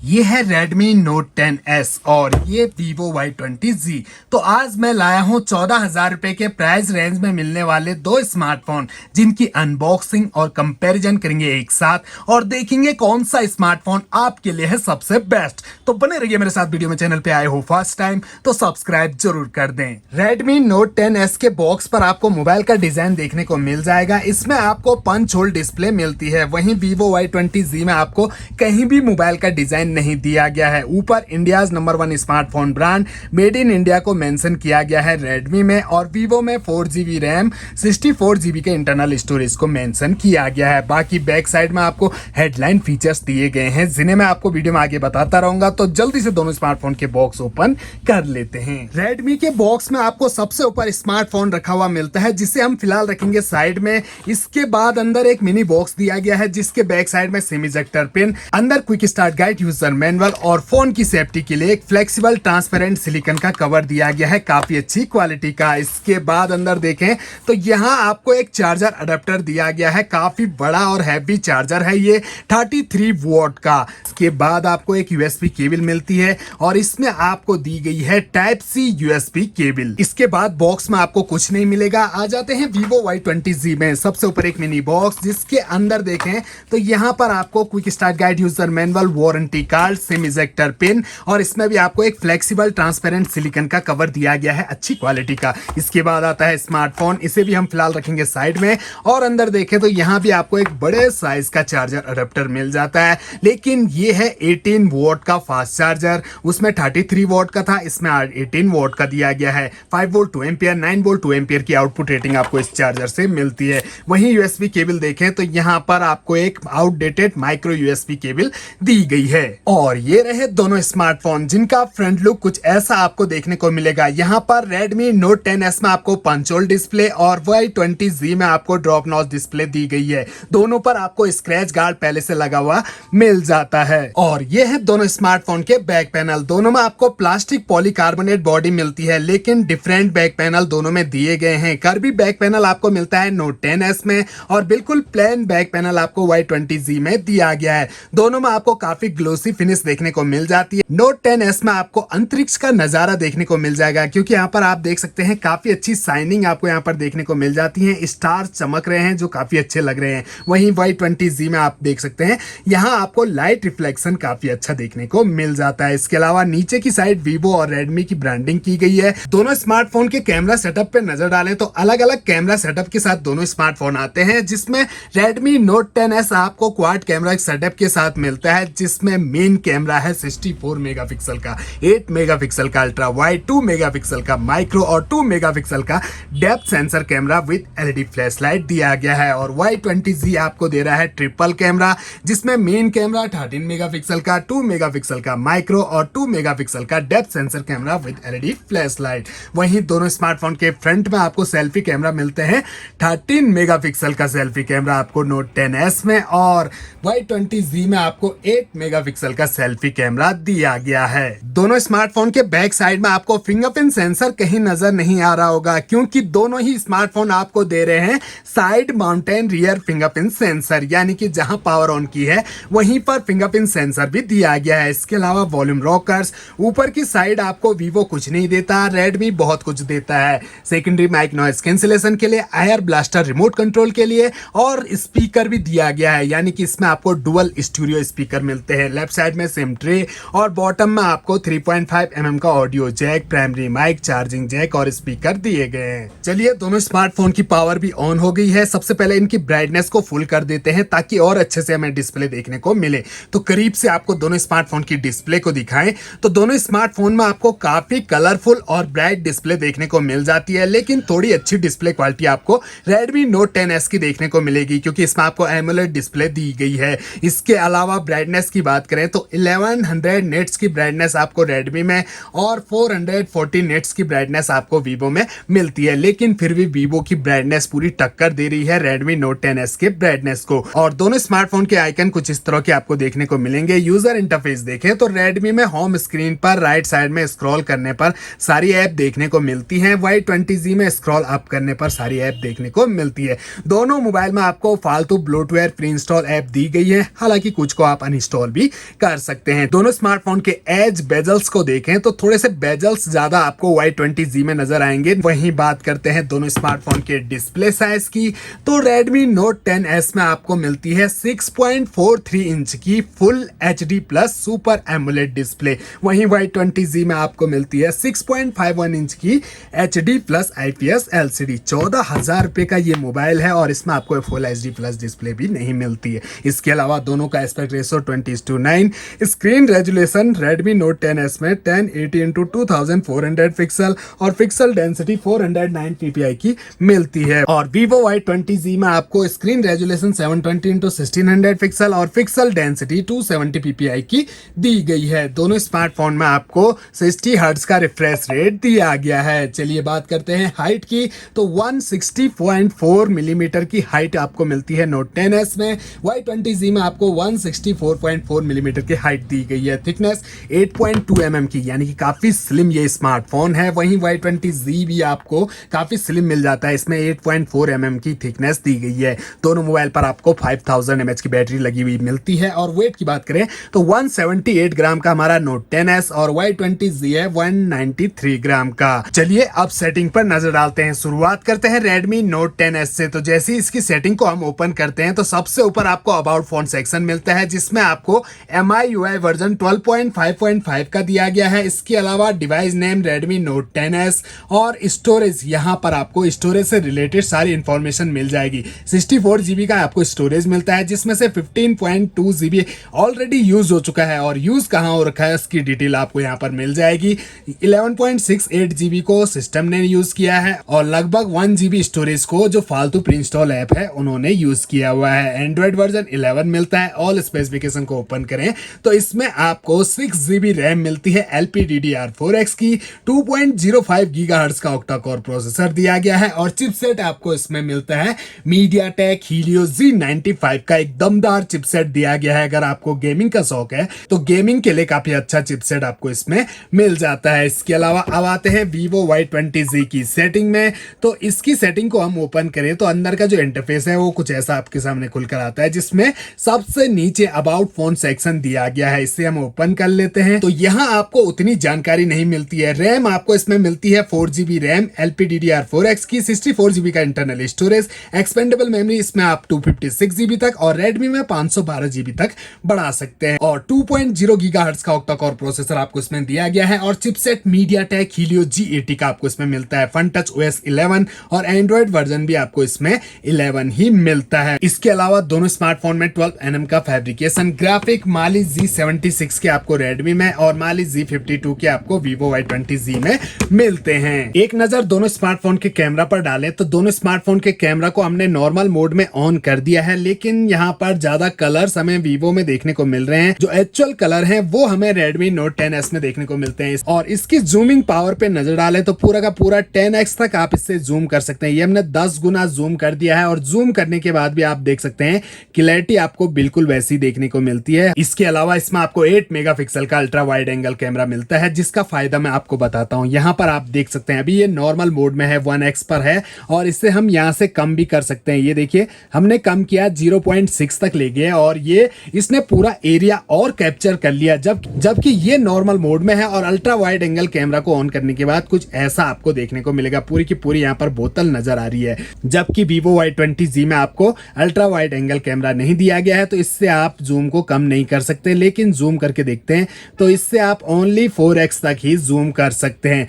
ये है Redmi Note 10S और ये Vivo Y20G। तो आज मैं लाया हूँ 14,000 रुपए के प्राइस रेंज में मिलने वाले दो स्मार्टफोन, जिनकी अनबॉक्सिंग और कंपैरिजन करेंगे एक साथ और देखेंगे कौन सा स्मार्टफोन आपके लिए है सबसे बेस्ट। तो बने रहिए मेरे साथ। वीडियो में चैनल पे आए हो फर्स्ट टाइम तो सब्सक्राइब जरूर कर दें। Redmi Note 10S के बॉक्स पर आपको मोबाइल का डिजाइन देखने को मिल जाएगा। इसमें आपको पंच होल डिस्प्ले मिलती है। वहीं Vivo Y20G में आपको कहीं भी मोबाइल का डिजाइन नहीं दिया गया है। ऊपर India's number 1 smartphone brand made in India को मेंशन किया गया है रेडमी में, और वीवो में 4GB रैम 64GB के इंटरनल स्टोरेज को मेंशन किया गया है। बाकी बैक साइड में आपको हेडलाइन फीचर्स दिए गए हैं, जिन्हें मैं आपको वीडियो में आगे बताता रहूंगा। तो जल्दी से दोनों स्मार्टफोन के बॉक्स ओपन कर लेते हैं। रेडमी के बॉक्स में आपको सबसे ऊपर स्मार्टफोन रखा हुआ मिलता है, जिसे हम फिलहाल रखेंगे साइड में। इसके बाद अंदर एक मिनी बॉक्स दिया गया है, जिसके बैक साइड में सिम इजेक्टर पिन, अंदर quick start guide, user manual और फोन की सेफ्टी के लिए एक फ्लेक्सिबल ट्रांसपेरेंट सिलिकॉन का कवर दिया गया है, काफी अच्छी क्वालिटी का। इसके बाद अंदर देखें तो यहाँ आपको एक चार्जर अडेप्टर दिया गया है, काफी बड़ा और हैवी चार्जर है ये 33 वोल्ट का। इसके बाद आपको एक यूएसबी केबल मिलती है और इसमें आपको दी गई है टाइप सी यूएसबी केबल। इसके बाद बॉक्स में आपको कुछ नहीं मिलेगा। आ जाते हैं Vivo Y20G में। सबसे ऊपर एक मिनी बॉक्स, जिसके अंदर देखें तो यहाँ पर आपको quick start guide, user manual, warranty card, SIM ejector pin और इसमें भी आपको एक फ्लेक्सिबल ट्रांसपेरेंट सिलिकॉन का कवर दिया गया है, अच्छी क्वालिटी का। इसके बाद आता है स्मार्टफोन, इसे भी हम फिलहाल रखेंगे साइड में। और अंदर देखें तो यहाँ भी आपको एक बड़े साइज का चार्जर अडेप्टर मिल जाता है, लेकिन ये है 18 वोल्ट का फास्ट चार्जर। उसमें 33 वोल्ट का था, इसमें 18 वोल्ट का दिया गया है। 5 वोल्ट 2 एम्पियर, 9 वोल्ट 2 एम्पियर की आउटपुट रेटिंग आपको इस चार्जर से मिलती है। वहीं यूएसबी केबल देखें तो यहाँ पर आपको एक आउटडेटेड माइक्रो यूएसबी केबल दी गई है। और ये रहे दोनों स्मार्टफोन, जिनका फ्रंट लुक कुछ ऐसा आपको देखने को मिलेगा। यहाँ पर Redmi Note 10S में आपको पंच होल डिस्प्ले और Y20G में आपको ड्रॉप नॉच डिस्प्ले दी गई है। दोनों पर आपको स्क्रैच गार्ड पहले से लगा हुआ मिल जाता है। और ये है दोनों स्मार्टफोन के बैक पैनल। दोनों में आपको प्लास्टिक पॉलीकार्बोनेट बॉडी मिलती है, लेकिन डिफरेंट बैक पैनल दोनों में दिए गए हैं। कर्वी बैक पैनल आपको मिलता है Note 10S में और बिल्कुल प्लेन बैक पैनल आपको Y20G में दिया गया है। दोनों में आपको काफी ग्लोसी फिनिश देखने को मिल जाती है। Note 10S में आपको अंतरिक्ष का नजारा देखने को मिल जाएगा, क्योंकि यहाँ पर आप देख सकते हैं काफी अच्छी शाइनिंग आपको यहाँ पर देखने को मिल जाती है। स्टार चमक रहे हैं जो काफी अच्छे लग रहे हैं। वहीं Y20G में आप देख सकते हैं यहाँ आपको लाइट रिफ्लेक्शन काफी अच्छा देखने को मिल जाता है। इसके अलावा नीचे की साइड Vivo और Redmi की ब्रांडिंग की गई है। दोनों स्मार्टफोन के कैमरा सेटअप पे नजर डालें तो अलग अलग कैमरा सेटअप के साथ दोनों स्मार्टफोन आते हैं, जिसमें Redmi Note 10S आपको क्वाड कैमरा सेटअप के साथ मिलता है, जिसमें मेन कैमरा है 64 मेगापिक्सल का, 8 मेगापिक्सल का अल्ट्रा वाइड, 2 मेगापिक्सल का माइक्रो और 2 मेगापिक्सल का depth sensor camera with LED flash light दिया गया है। और Y20G आपको दे रहा है ट्रिपल कैमरा, जिसमें मेन कैमरा 13 मेगापिक्सल का, 2 मेगापिक्सल का माइक्रो और 2 मेगापिक्सल का depth sensor camera with LED flash light. वहीं दोनों स्मार्टफोन के फ्रंट में आपको सेल्फी कैमरा मिलते हैं। 13 मेगापिक्सल का सेल्फी कैमरा आपको Note 10S में और Y20G में आपको 8 मेगापिक्सल का सेल्फी कैमरा दिया गया है। दोनों स्मार्टफोन के बैक साइड में आपको फिंगरप्रिंट सेंसर कहीं नजर नहीं आ रहा होगा, क्योंकि दोनों ही स्मार्टफोन आपको दे रहे हैं side mountain rear fingerprint sensor, यानी कि जहां पावर ऑन की है वहीं पर फिंगरप्रिंट सेंसर भी दिया गया है। इसके अलावा वॉल्यूम रॉकर्स, ऊपर की साइड आपको Vivo कुछ नहीं देता, Redmi बहुत कुछ देता है। सेकेंडरी माइक नॉइज कैंसिलेशन के लिए, एयर ब्लास्टर रिमोट कंट्रोल के लिए और स्पीकर भी दिया गया है, यानी कि इसमें आपको डुअल स्टूडियो स्पीकर मिलते हैं। लेफ्ट साइड में सिम ट्रे और बॉटम में आपको 3.5 mm का audio jack, primary mic, charging jack और स्पीकर दिए गए हैं। चलिए दोनों स्मार्टफोन की पावर भी ऑन हो गई है। सबसे पहले इनकी ब्राइटनेस को फुल कर देते हैं, ताकि और अच्छे से हमें डिस्प्ले देखने को मिले। तो करीब से आपको दोनों स्मार्टफोन की डिस्प्ले को दिखाएं तो दोनों स्मार्टफोन में आपको काफी कलरफुल और ब्राइट डिस्प्ले देखने को मिल जाती है, लेकिन थोड़ी अच्छी डिस्प्ले क्वालिटी आपको Redmi Note 10S की देखने को मिलेगी, क्योंकि इसमें आपको एमोलेड डिस्प्ले दी गई है। इसके अलावा ब्राइटनेस की बात करें तो 1100 नेट्स की ब्राइटनेस आपको Redmi में और 440 नेट्स की ब्राइटनेस आपको Vivo में मिलती है, लेकिन फिर भी Vivo की ब्राइटनेस पूरी टक्कर दे रही है Redmi Note 10S के ब्राइटनेस को। और दोनों स्मार्टफोन के आइकन कुछ इस तरह के आपको देखने को मिलेंगे। यूजर इंटरफेस देखें तो Redmi में होम स्क्रीन पर राइट साइड में स्क्रॉल करने पर सारी ऐप देखने को मिलती हैं। Y20G में स्क्रॉल अप करने पर सारी ऐप देखने को मिलती है। दोनों मोबाइल में आपको फालतू ब्लोटवेयर प्री इंस्टॉल ऐप दी गई है, हालांकि कुछ को आप अनइंस्टॉल भी कर सकते हैं। दोनों स्मार्टफोन के एज बेजल्स को देखें तो थोड़े से बेजल्स ज्यादा आपको Y20Z में नजर आएंगे। वहीं बात करते हैं दोनों स्मार्टफोन के डिस्प्ले साइज की, तो Redmi Note 10S में आपको मिलती है 6.43 इंच की full HD plus super AMOLED display. वहीं Y20Z में आपको मिलती है 6.51 इंच की HD प्लस IPS LCD। 14,000 रुपए का ये मोबाइल है और इसमें आपको फुल HD प्लस डिस्प्ले भी नहीं मिलती है। इसके अलावा दोनों का aspect ratio 20:9, screen resolution Redmi Note 10S में 1080x2400 पिक्सल और पिक्सल डेंसिटी 409 ppi की मिलती है। और Vivo Y20Z में आपको स्क्रीन रेजुलेशन 720x1600 पिक्सल और पिक्सल डेंसिटी 270 ppi की दी गई है। दोनों स्मार्टफोन में आपको 60 हर्ट्ज का रिफ्रेश रेट दिया गया है। चलिए बात करते हैं हाइट की, तो 160.4 मिलीमीटर की हाइट आपको मिलती है Note 10S में। Y20Z में आपको 164.4 मिलीमीटर की हाइट दी गई है। थिकनेस 8.2 mm की, यानी कि काफी स्लिम ये स्मार्टफोन है। वहीं Y20Z भी आपको काफी स्लिम मिल जाता है, इसमें 8.4 mm की थिकनेस दी गई है। दोनों मोबाइल पर आपको 5000 mAh की बैटरी लगी हुई मिलती है। और वेट की बात करें तो 178 ग्राम का हमारा Note 10S और Y20Z है 193 ग्राम का। चलिए अब सेटिंग पर नजर डालते हैं। शुरुआत करते हैं Redmi Note 10S से। तो जैसे ही इसकी सेटिंग को हम ओपन करते हैं तो सबसे ऊपर आपको अबाउट फोन सेक्शन मिलता है, जिसमें आपको MIUI वर्जन 12.5.5 का दिया गया है। इसके अलावा device name Redmi Note 10S और स्टोरेज, यहाँ पर आपको स्टोरेज से रिलेटेड सारी इंफॉर्मेशन मिल जाएगी। 64 GB का आपको स्टोरेज मिलता है, जिसमें से 15.2 GB ऑलरेडी यूज हो चुका है और यूज कहाँ हो रखा है उसकी डिटेल आपको यहाँ पर मिल जाएगी। 11.68 GB को सिस्टम ने यूज किया है और लगभग 1 GB स्टोरेज को जो फालतू प्री इंस्टॉल ऐप है उन्होंने यूज किया हुआ है। एंड्रॉइड वर्जन 11 मिलता है। ऑल स्पेसिफिकेशन को ओपन करें तो इसमें आपको 6 GB रैम मिलती है LPDDR4X की। 2.05 GHz का ऑक्टा कोर प्रोसेसर दिया गया है और चिपसेट आपको इसमें मिलता है MediaTek Helio Z95 का एक दमदार चिपसेट दिया गया है। अगर आपको गेमिंग का शौक है तो गेमिंग के लिए काफी अच्छा चिपसेट आपको इसमें मिल जाता है। इसके अलावा अब आते हैं Vivo Y20Z की सेटिंग में। तो इसकी सेटिंग को हम ओपन करें तो अंदर का जो इंटरफेस है वो कुछ ऐसा आपके सामने खुलकर आता है, जिसमें सबसे नीचे अबाउट फोन सेक्शन दिया गया है। इसे हम ओपन कर लेते हैं तो यहाँ आपको उतनी जानकारी नहीं मिलती है। रैम आपको इसमें मिलती है 4 GB रैम LPDDR4X की, 64 GB का इंटरनल स्टोरेज, एक्सपेंडेबल मेमोरी इसमें आप 256 GB तक और Redmi में 512 GB तक बढ़ा सकते हैं। और 2.0 GHz का ऑक्टा कोर प्रोसेसर आपको इसमें दिया गया है और चिपसेट MediaTek Helio G80 का आपको इसमें मिलता है। फन टच OS 11 और एंड्रॉइड वर्जन भी आपको इसमें 11 ही मिलता है। इसके अलावा दोनों स्मार्टफोन में 12 nm का फैब्रिकेशन ग्राफिक Mali Z76 के आपको Redmi में और Mali Z52 के आपको Vivo Y20Z में मिलते हैं। एक नजर दोनों स्मार्टफोन के कैमरा पर डालें तो दोनों स्मार्टफोन के कैमरा को हमने नॉर्मल मोड में ऑन कर दिया है, लेकिन यहाँ पर ज्यादा कलर्स हमें Vivo में देखने को मिल रहे हैं। जो एक्चुअल कलर हैं वो हमें Redmi Note 10S में देखने को मिलते हैं। और इसकी जूमिंग पावर पे नजर डालें तो पूरा का पूरा 10x तक आप इससे जूम कर सकते हैं। ये हमने 10 गुना जूम कर दिया है और जूम करने के बाद भी आप देख सकते हैं क्लैरिटी आपको बिल्कुल वैसी देखने को मिलती है। इसके अलावा इसमें आपको 8 मेगापिक्सल का अल्ट्रा वाइड एंगल कैमरा मिलता है, जिसका फायदा मैं आपको बताता हूं। यहाँ पर आप देख सकते हैं अभी ये नॉर्मल मोड में है, 1x पर है और इससे हम यहाँ से कम भी कर सकते हैं। ये देखिए हमने कम किया 0.6 तक ले गए और ये इसने पूरा एरिया और कैप्चर कर लिया, जबकि ये नॉर्मल मोड में है। और अल्ट्रा वाइड एंगल कैमरा को ऑन करने के बाद कुछ ऐसा आपको देखने को मिलेगा, पूरी की पूरी यहाँ पर बोतल नजर आ रही है। जबकि Vivo Y20Z में आपको अल्ट्रा वाइड एंगल कैमरा नहीं दिया गया है, तो इससे आप जूम को कम नहीं कर सकते। लेकिन जूम करके देखते हैं तो इससे आप ओनली 4x तक ही जूम कर सकते हैं।